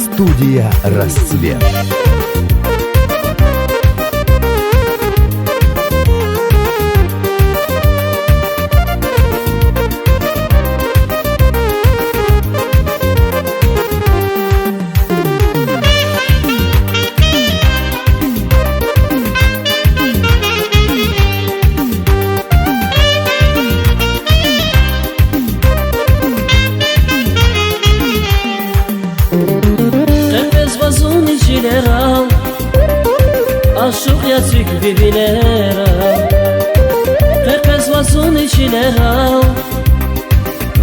Студия «Расцвет». Aşık yatık birbirlere Kırkız vazun içiler al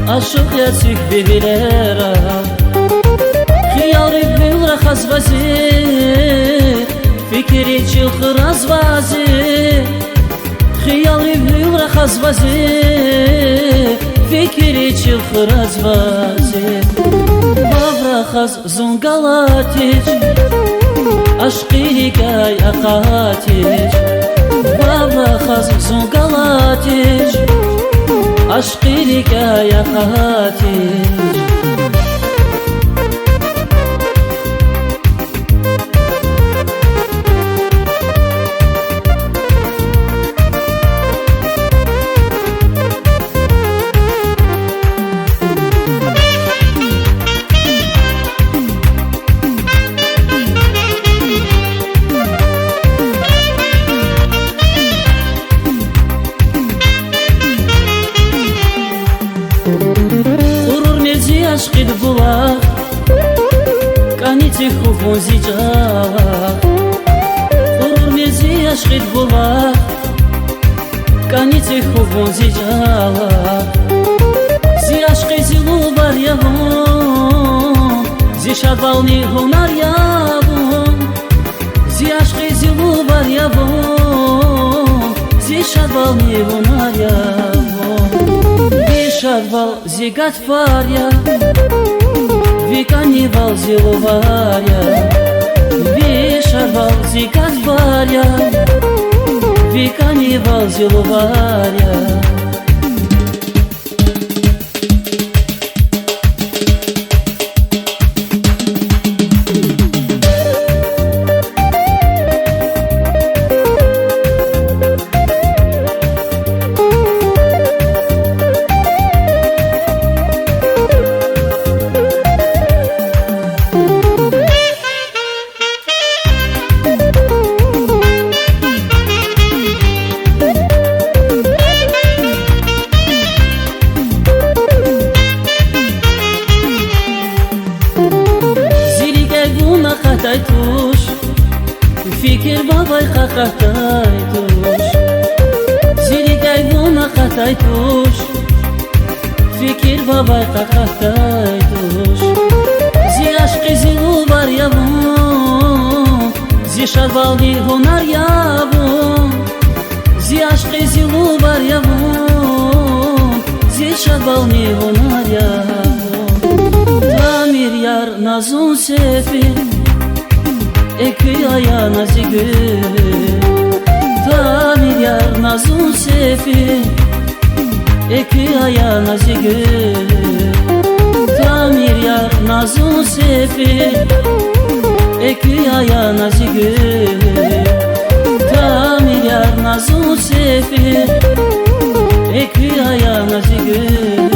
Aşık yatık birbirlere Hıyarı bülre hazvazi Fikri çılkır azvazi Hıyarı bülre hazvazi Fikri çılkır azvazi Bavra haz zungalatiç Aşkı hikaye katiş Baba khazun galatiş Aşkı hikaye katiş Aşkı bulak Kaniti khufun zicak Urur mezi aşkı bulak Kaniti khufun zicak Zi aşkı zilu var yavun Zi şadvalni hunar yavun Zi aşkı zilu var yavun Zi şadvalni hunar yavun Шадвал зигат фаря, виканивал зиловаря, вишарвал зигат фаря, виканивал зиловаря. Tuş, fikir babay kakatay tuş Zili gaybuna katay tuş Fikir babay kakatay tuş Zi aşkı zilu var yavun Zi şadvalni hunar yavun Zi aşkı zilu var yavun Zi şadvalni hunar yavun Tamir yar nazun sefil Ekü ayağına zigül Tamir yar nazun sefi Ekü ayağına zigül Tamir yar nazun sefi Ekü ayağına zigül Tamir yar nazun sefi Ekü ayağına zigül